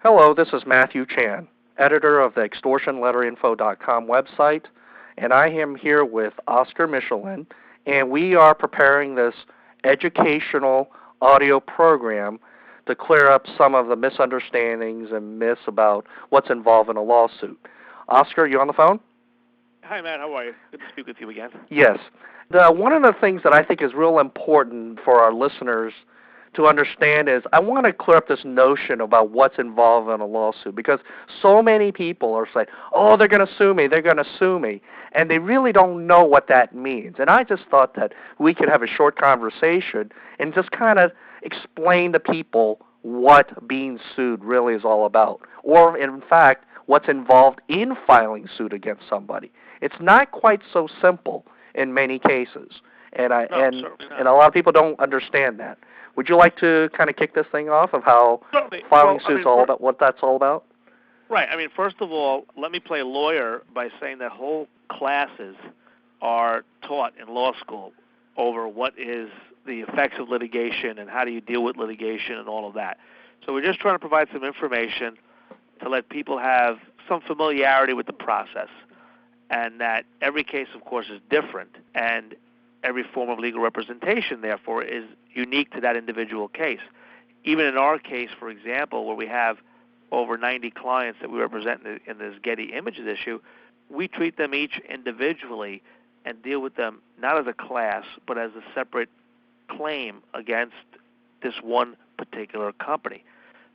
Hello, this is Matthew Chan, editor of the extortionletterinfo.com website, and I am here with Oscar Michelin, and we are preparing this educational audio program to clear up some of the misunderstandings and myths about what's involved in a lawsuit. Oscar, you on the phone? Hi, Matt. How are you? Good to speak with you again. Yes. One of the things that I think is real important for our listeners to understand is I want to clear up this notion about what's involved in a lawsuit, because so many people are saying, oh, they're going to sue me, and they really don't know what that means. And I just thought that we could have a short conversation and just kind of explain to people what being sued really is all about, or in fact, what's involved in filing suit against somebody. It's not quite so simple in many cases, and a lot of people don't understand that. Would you like to kind of kick this thing off of how filing suit's all about, what that's all about? Right. I mean, first of all, let me play lawyer by saying that whole classes are taught in law school over what is the effects of litigation and how do you deal with litigation and all of that. So we're just trying to provide some information to let people have some familiarity with the process, and that every case, of course, is different, and every form of legal representation, therefore, is unique to that individual case. Even in our case, for example, where we have over 90 clients that we represent in this Getty Images issue, we treat them each individually and deal with them not as a class, but as a separate claim against this one particular company.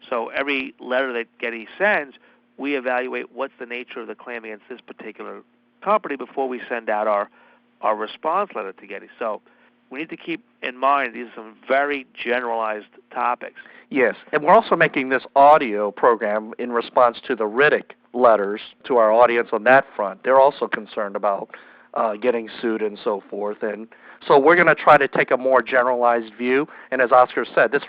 So every letter that Getty sends, we evaluate what's the nature of the claim against this particular company before we send out our response letter to Getty. So we need to keep in mind these are some very generalized topics. Yes, and we're also making this audio program in response to the Riddick letters to our audience on that front. They're also concerned about getting sued and so forth, and so we're going to try to take a more generalized view. And as Oscar said, this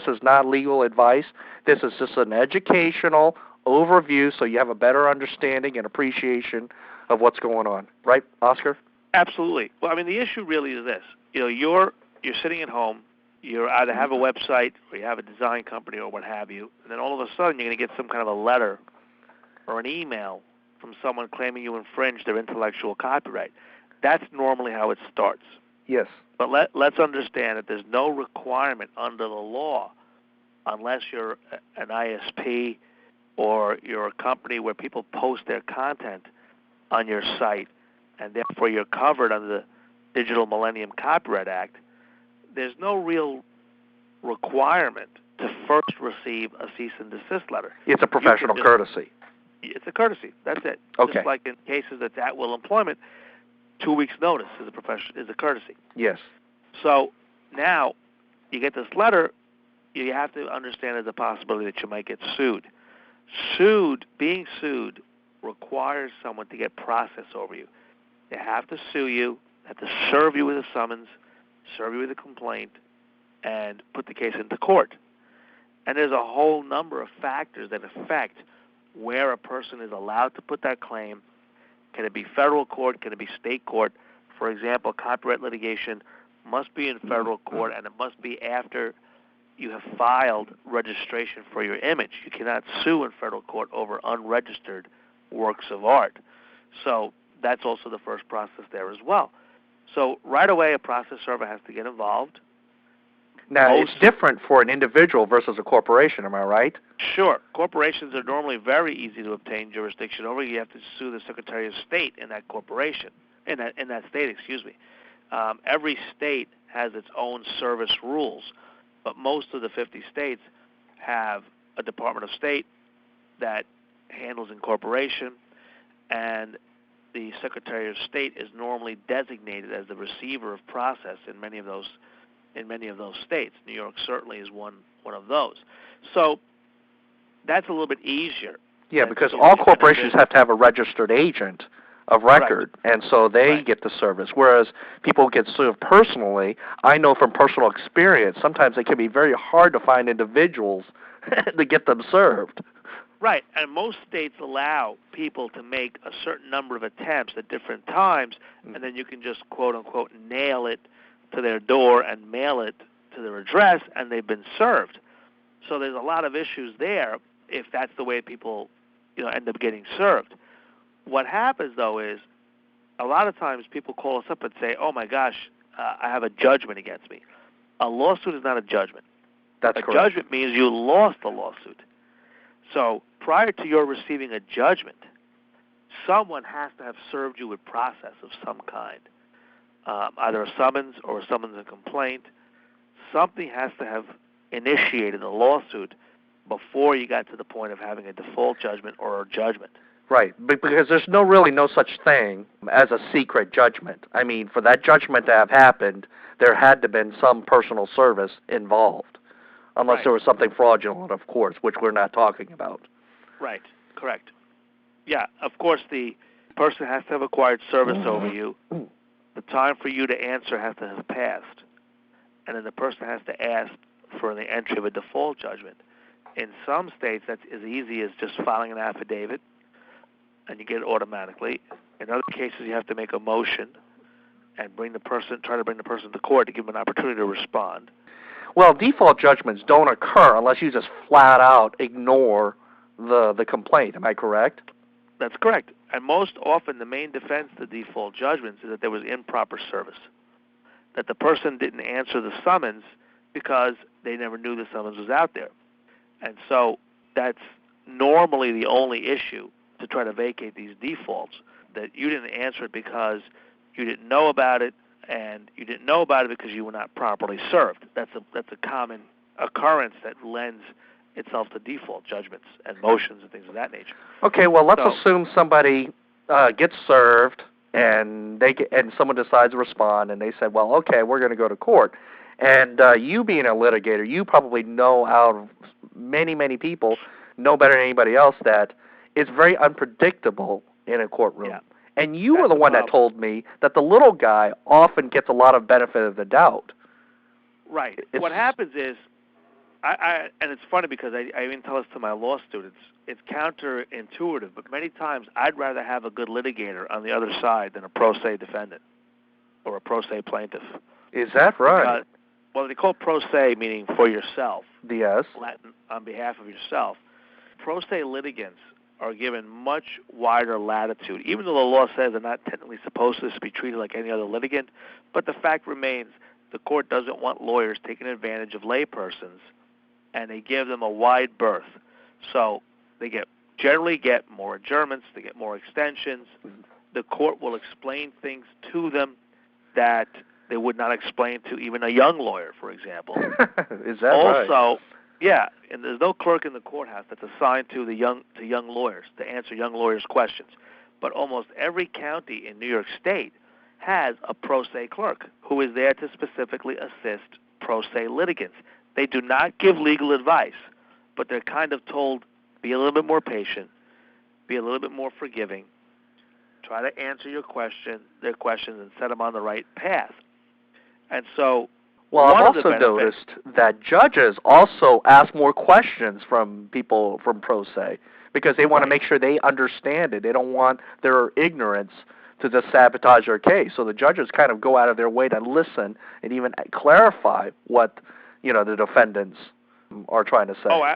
is not legal advice. This is just an educational overview so you have a better understanding and appreciation of what's going on. Right, Oscar? Absolutely. Well, I mean, the issue really is this. You know, you're sitting at home, you either have a website or you have a design company or what have you, and then all of a sudden you're going to get some kind of a letter or an email from someone claiming you infringed their intellectual copyright. That's normally how it starts. Yes. But let's understand that there's no requirement under the law, unless you're an ISP or you're a company where people post their content on your site, and therefore you're covered under the Digital Millennium Copyright Act. There's no real requirement to first receive a cease and desist letter. It's a professional courtesy. It's a courtesy. That's it. Okay. Just like in cases that's at-will employment, 2 weeks' notice is a courtesy. Yes. So now you get this letter, you have to understand there's a possibility that you might get sued. Being sued requires someone to get process over you. They have to sue you, have to serve you with a summons, serve you with a complaint, and put the case into court. And there's a whole number of factors that affect where a person is allowed to put that claim. Can it be federal court? Can it be state court? For example, copyright litigation must be in federal court, and it must be after you have filed registration for your image. You cannot sue in federal court over unregistered works of art. So that's also the first process there as well. So right away, a process server has to get involved. Now, it's different for an individual versus a corporation, am I right? Sure. Corporations are normally very easy to obtain jurisdiction over. You have to sue the Secretary of State in that corporation, in that state, excuse me. Every state has its own service rules, but most of the 50 states have a Department of State that handles incorporation, and the Secretary of State is normally designated as the receiver of process in many of those states. New York certainly is one of those. So that's a little bit easier. Yeah, because all corporations have to have a registered agent of record, right, and so they get the service. Whereas people get sued personally, I know from personal experience, sometimes it can be very hard to find individuals to get them served. Right, and most states allow people to make a certain number of attempts at different times, and then you can just, quote-unquote, nail it to their door and mail it to their address, and they've been served. So there's a lot of issues there, if that's the way people, end up getting served. What happens, though, is a lot of times people call us up and say, oh, my gosh, I have a judgment against me. A lawsuit is not a judgment. That's a correct. Judgment means you lost the lawsuit. So prior to your receiving a judgment, someone has to have served you with process of some kind, either a summons or a summons and complaint. Something has to have initiated a lawsuit before you got to the point of having a default judgment or a judgment. Right, because there's no such thing as a secret judgment. I mean, for that judgment to have happened, there had to have been some personal service involved, unless Right. there was something fraudulent, of course, which we're not talking about. Right, correct. Yeah, of course the person has to have acquired service over you. The time for you to answer has to have passed. And then the person has to ask for the entry of a default judgment. In some states, that's as easy as just filing an affidavit, and you get it automatically. In other cases, you have to make a motion and try to bring the person to court to give them an opportunity to respond. Well, default judgments don't occur unless you just flat out ignore the complaint. Am I correct? That's correct. And most often, the main defense to default judgments is that there was improper service, that the person didn't answer the summons because they never knew the summons was out there. And so that's normally the only issue to try to vacate these defaults, that you didn't answer it because you didn't know about it, and you didn't know about it because you were not properly served. That's a common occurrence that lends itself to default judgments and motions and things of that nature. Okay, well, let's assume somebody gets served and someone decides to respond, and they said, well, okay, we're going to go to court. And you being a litigator, you probably know out of many, many people, know better than anybody else, that it's very unpredictable in a courtroom. Yeah. And you were the one that told me that the little guy often gets a lot of benefit of the doubt. Right. What happens is, and it's funny because I even tell this to my law students, it's counterintuitive, but many times I'd rather have a good litigator on the other side than a pro se defendant or a pro se plaintiff. Is that right? Well, they call pro se meaning for yourself. Yes. Latin on behalf of yourself. Pro se litigants are given much wider latitude, even though the law says they're not technically supposed to be treated like any other litigant, but the fact remains the court doesn't want lawyers taking advantage of laypersons, and they give them a wide berth. So they generally get more adjournments, they get more extensions. The court will explain things to them that they would not explain to even a young lawyer, for example. Is that right? Also, yeah, and there's no clerk in the courthouse that's assigned to young lawyers to answer young lawyers' questions. But almost every county in New York State has a pro se clerk who is there to specifically assist pro se litigants. They do not give legal advice, but they're kind of told, be a little bit more patient, be a little bit more forgiving, try to answer their questions, and set them on the right path. And so, well, I've also noticed that judges also ask more questions from people from pro se because they want to make sure they understand it. They don't want their ignorance to just sabotage their case. So the judges kind of go out of their way to listen and even clarify what the defendants are trying to say. Oh,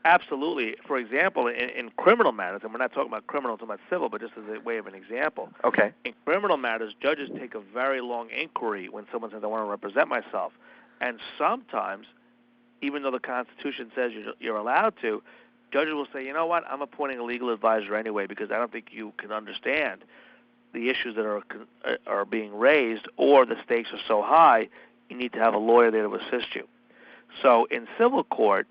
absolutely. For example, in criminal matters, and we're not talking about criminal, we're talking about civil, but just as a way of an example. Okay. In criminal matters, judges take a very long inquiry when someone says, I want to represent myself. And sometimes, even though the Constitution says you're allowed to, judges will say, you know what, I'm appointing a legal advisor anyway because I don't think you can understand the issues that are being raised, or the stakes are so high, you need to have a lawyer there to assist you. So in civil court,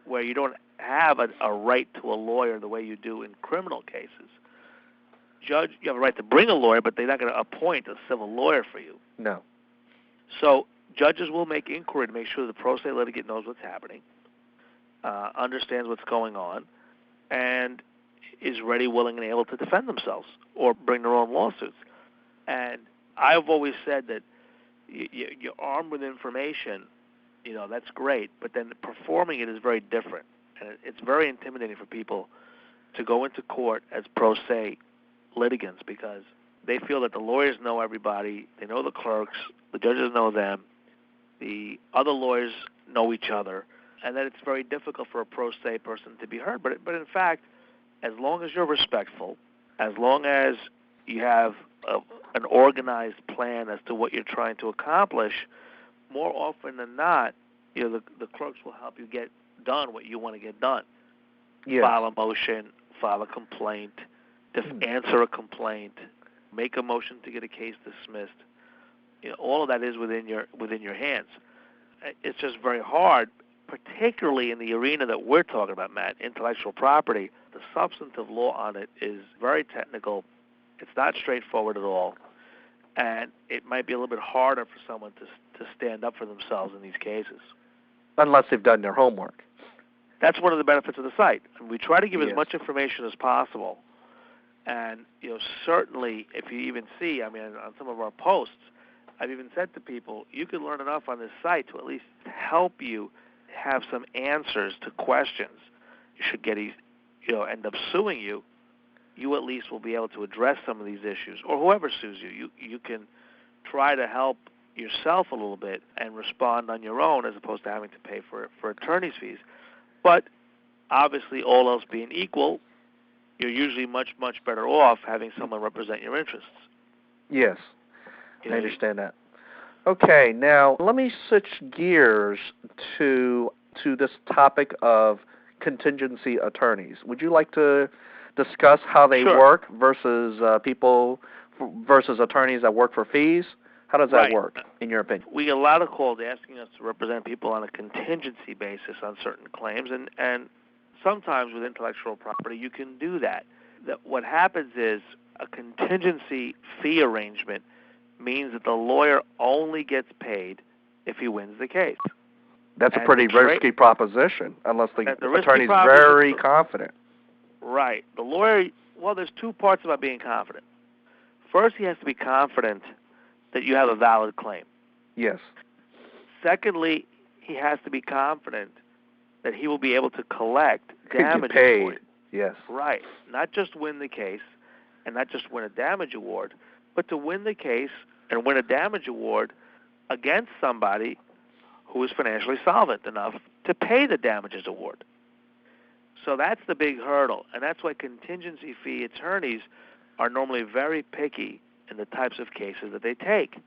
where you don't have a right to a lawyer the way you do in criminal cases, you have a right to bring a lawyer, but they're not going to appoint a civil lawyer for you. No. So judges will make inquiry to make sure the pro se litigant knows what's happening, understands what's going on, and is ready, willing, and able to defend themselves or bring their own lawsuits. And I've always said that you're armed with information, that's great, but then performing it is very different. And it's very intimidating for people to go into court as pro se litigants because they feel that the lawyers know everybody, they know the clerks, the judges know them, the other lawyers know each other, and that it's very difficult for a pro se person to be heard. But in fact, as long as you're respectful, as long as you have an organized plan as to what you're trying to accomplish, more often than not, the clerks will help you get done what you want to get done. Yes. File a motion, file a complaint, answer a complaint, make a motion to get a case dismissed. All of that is within your hands. It's just very hard, particularly in the arena that we're talking about, Matt, intellectual property. The substantive law on it is very technical. It's not straightforward at all, and it might be a little bit harder for someone to stand up for themselves in these cases. Unless they've done their homework. That's one of the benefits of the site. We try to give Yes. as much information as possible, and certainly, if you even see, on some of our posts, I've even said to people, you can learn enough on this site to at least help you have some answers to questions. You should end up suing you. You at least will be able to address some of these issues, or whoever sues you. You can try to help yourself a little bit and respond on your own as opposed to having to pay for attorney's fees. But obviously, all else being equal, you're usually much, much better off having someone represent your interests. Yes, I understand that. Okay, now let me switch gears to this topic of contingency attorneys. Would you like to discuss how they Sure. work versus versus attorneys that work for fees? How does that Right. work, in your opinion? We get a lot of calls asking us to represent people on a contingency basis on certain claims, and sometimes with intellectual property you can do that. What happens is a contingency fee arrangement means that the lawyer only gets paid if he wins the case. That's a pretty risky proposition, unless the attorney's very confident. Right. The lawyer, well, there's two parts about being confident. First, he has to be confident that you have a valid claim. Yes. Secondly, he has to be confident that he will be able to collect damage paid. award. Yes. Right. Not just win the case and not just win a damage award, but to win the case and win a damage award against somebody who is financially solvent enough to pay the damages award. So that's the big hurdle, and that's why contingency fee attorneys are normally very picky in the types of cases that they take,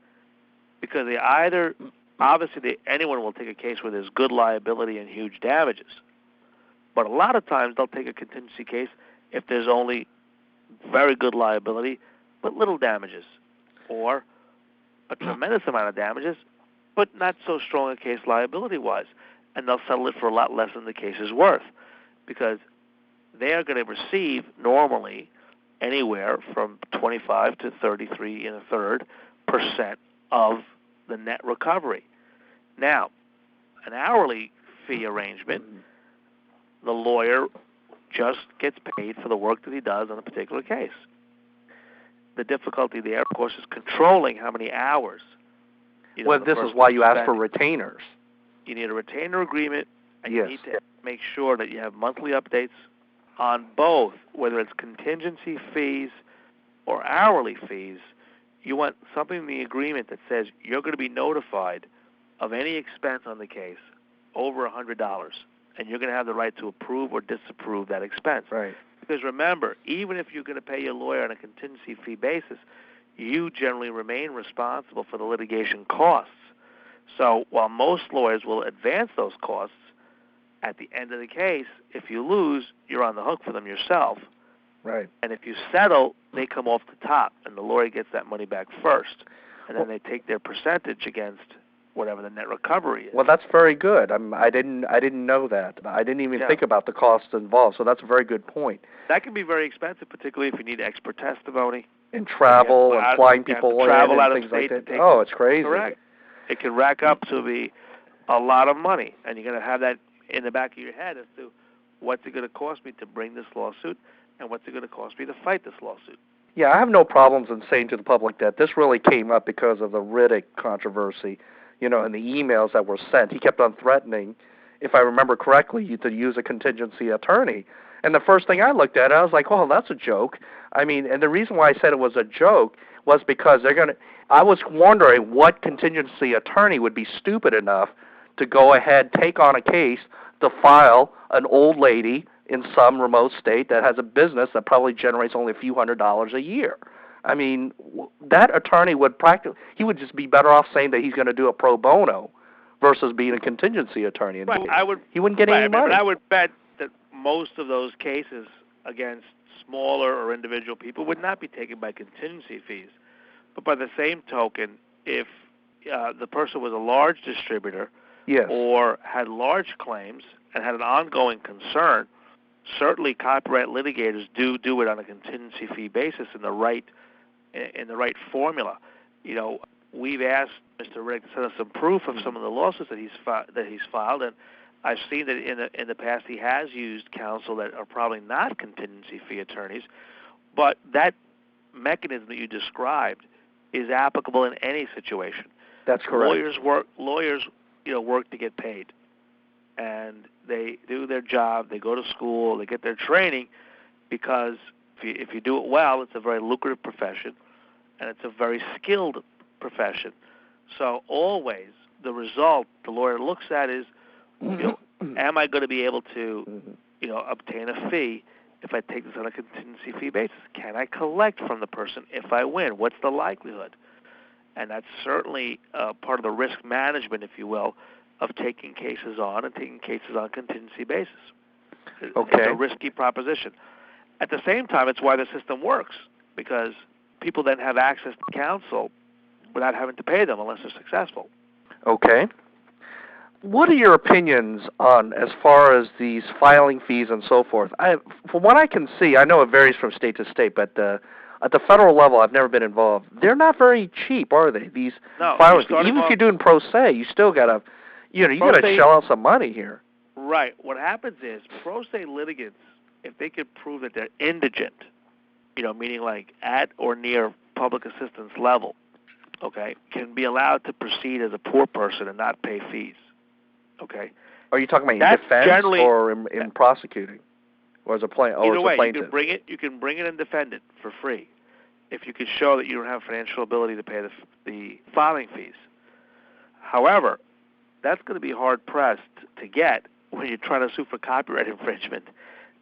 because they either, obviously anyone will take a case where there's good liability and huge damages, but a lot of times they'll take a contingency case if there's only very good liability but little damages, or a tremendous amount of damages but not so strong a case liability-wise, and they'll settle it for a lot less than the case is worth, because they are going to receive normally anywhere from 25 to 33 1/3% of the net recovery. Now, an hourly fee arrangement, the lawyer just gets paid for the work that he does on a particular case. The difficulty there, of course, is controlling how many hours. Well, this is why you ask for retainers. You need a retainer agreement, and Yes. you need to make sure that you have monthly updates on both, whether it's contingency fees or hourly fees. You want something in the agreement that says you're going to be notified of any expense on the case over $100, and you're going to have the right to approve or disapprove that expense. Right. Because remember, even if you're going to pay your lawyer on a contingency fee basis, you generally remain responsible for the litigation costs. So while most lawyers will advance those costs, at the end of the case, if you lose, you're on the hook for them yourself. Right. And if you settle, they come off the top, and the lawyer gets that money back first. And then they take their percentage against whatever the net recovery is. Well, that's very good. I didn't know that. I didn't even think about the costs involved, so that's a very good point. That can be very expensive, particularly if you need expert testimony. And travel and flying people in and things like that. Oh, it's crazy. Correct. It can rack up to be a lot of money, and you're going to have that in the back of your head as to what's it going to cost me to bring this lawsuit and what's it going to cost me to fight this lawsuit. Yeah, I have no problems in saying to the public that this really came up because of the Riddick controversy, and the emails that were sent. He kept on threatening, if I remember correctly, to use a contingency attorney. And the first thing I looked at, I was like, well, that's a joke. I mean, and the reason why I said it was a joke was because I was wondering what contingency attorney would be stupid enough to go ahead, take on a case to file an old lady in some remote state that has a business that probably generates only a few $100s a year. I mean, that attorney would he would just be better off saying that he's going to do it pro bono versus being a contingency attorney. And Right. he wouldn't get any money. But I would bet that most of those cases against smaller or individual people would not be taken by contingency fees. But by the same token, if the person was a large distributor, yes, or had large claims and had an ongoing concern, certainly copyright litigators do it on a contingency fee basis in the right formula. You know, we've asked Mr. Riddick to send us some proof of some of the lawsuits that he's filed, and I've seen that in the past he has used counsel that are probably not contingency fee attorneys, but that mechanism that you described is applicable in any situation. That's correct. Lawyers work to get paid, and they do their job. They go to school. They get their training because if you do it well, it's a very lucrative profession, and it's a very skilled profession. So always the result the lawyer looks at is, am I going to be able to, obtain a fee if I take this on a contingency fee basis? Can I collect from the person if I win? What's the likelihood? And that's certainly part of the risk management, if you will, of taking cases on and taking cases on a contingency basis. Okay. It's a risky proposition. At the same time, it's why the system works, because people then have access to counsel without having to pay them unless they're successful. Okay. What are your opinions on as far as these filing fees and so forth? From what I can see, I know it varies from state to state, but at the federal level, I've never been involved. They're not very cheap, are they? These filing fees. Even if you're doing pro se, you still gotta, you gotta shell out some money here. Right. What happens is pro se litigants, if they could prove that they're indigent, meaning like at or near public assistance level, okay, can be allowed to proceed as a poor person and not pay fees. Okay. Are you talking about in defense or in prosecuting, or as a plaintiff? Either way, you can bring it and defend it for free, if you can show that you don't have financial ability to pay the filing fees. However, that's going to be hard pressed to get when you're trying to sue for copyright infringement,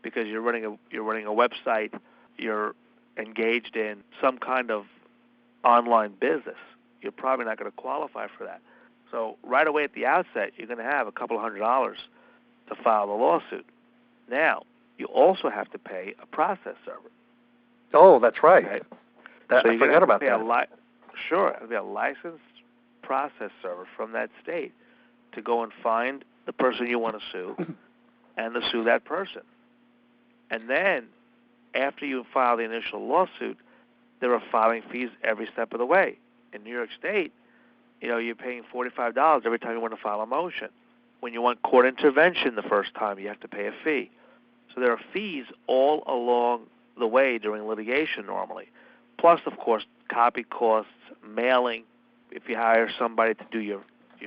because you're running a website, you're engaged in some kind of online business. You're probably not going to qualify for that. So right away at the outset, you're going to have a couple of $100s to file the lawsuit. Now, you also have to pay a process server. Oh, that's right. Okay? I forgot about that. Sure, it'll be a licensed process server from that state to go and find the person you want to sue and to sue that person. And then, after you file the initial lawsuit, there are filing fees every step of the way. In New York State, you're paying $45 every time you want to file a motion. When you want court intervention the first time, you have to pay a fee. So there are fees all along the way during litigation normally. Plus, of course, copy costs, mailing. If you hire somebody to do your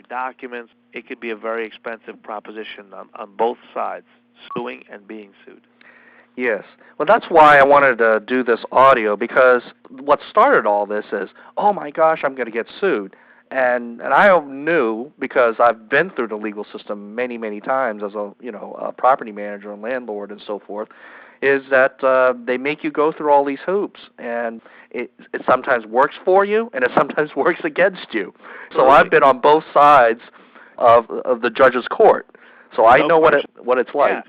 documents, it could be a very expensive proposition on both sides, suing and being sued. Yes. Well, that's why I wanted to do this audio, because what started all this is, oh my gosh, I'm going to get sued. And I knew, because I've been through the legal system many, many times as a property manager and landlord and so forth, is that they make you go through all these hoops, and it sometimes works for you and it sometimes works against you. So I've been on both sides of the judge's court, so I know what it's like. Yeah.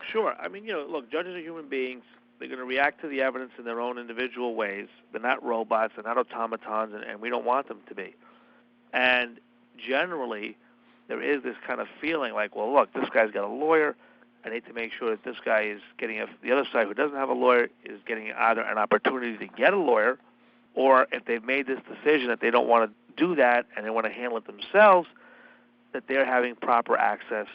Sure. I mean, look, judges are human beings. They're going to react to the evidence in their own individual ways. They're not robots. They're not automatons, and we don't want them to be. And generally, there is this kind of feeling like, well, look, this guy's got a lawyer. I need to make sure that this guy is getting the other side who doesn't have a lawyer is getting either an opportunity to get a lawyer, or if they've made this decision that they don't want to do that and they want to handle it themselves, that they're having proper access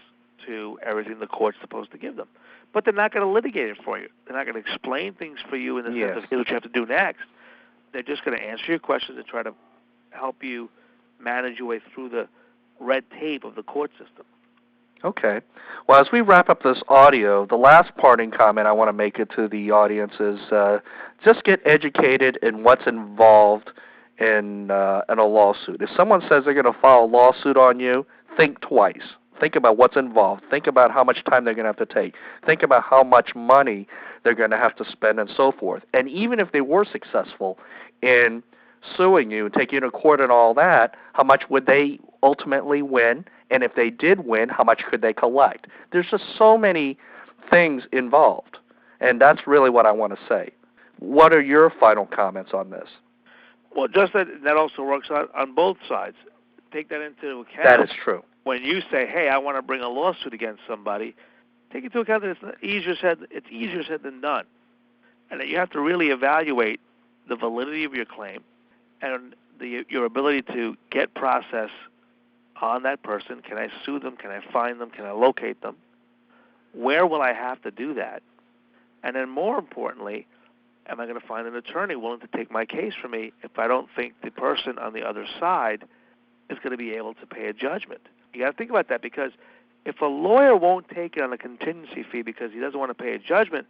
to everything the court's supposed to give them. But they're not going to litigate it for you. They're not going to explain things for you in the sense of here's what you have to do next. They're just going to answer your questions and try to help you manage your way through the red tape of the court system. Okay. Well, as we wrap up this audio, the last parting comment I want to make it to the audience is just get educated in what's involved in a lawsuit. If someone says they're going to file a lawsuit on you, think twice. Think about what's involved. Think about how much time they're going to have to take. Think about how much money they're going to have to spend and so forth. And even if they were successful in suing you, taking you to court and all that, how much would they ultimately win? And if they did win, how much could they collect? There's just so many things involved. And that's really what I want to say. What are your final comments on this? Well, just that also works out on both sides. Take that into account. That is true. When you say, hey, I want to bring a lawsuit against somebody, take into account that it's easier said than done. And that you have to really evaluate the validity of your claim and your ability to get process on that person. Can I sue them? Can I find them? Can I locate them? Where will I have to do that? And then more importantly, am I going to find an attorney willing to take my case for me if I don't think the person on the other side is going to be able to pay a judgment? You got to think about that, because if a lawyer won't take it on a contingency fee because he doesn't want to pay a judgment,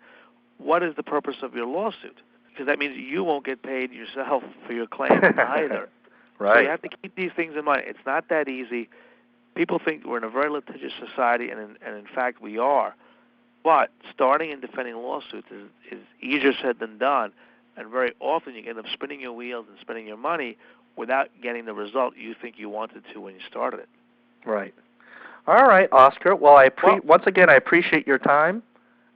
what is the purpose of your lawsuit? Because that means you won't get paid yourself for your claim either. Right. So you have to keep these things in mind. It's not that easy. People think we're in a very litigious society, and in fact we are. But starting and defending lawsuits is easier said than done, and very often you end up spinning your wheels and spending your money without getting the result you think you wanted to when you started it. Right. All right, Oscar. Well, once again, I appreciate your time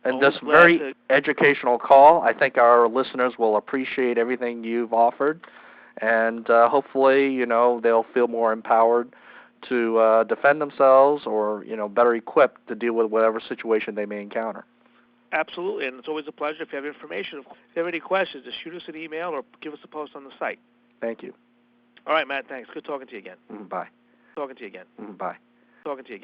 and this very educational call. I think our listeners will appreciate everything you've offered, and hopefully, they'll feel more empowered to defend themselves, or better equipped to deal with whatever situation they may encounter. Absolutely, and it's always a pleasure. If you have information, if you have any questions, just shoot us an email or give us a post on the site. Thank you. All right, Matt, thanks. Good talking to you again. Bye. Talking to you again. Bye. Talking to you again.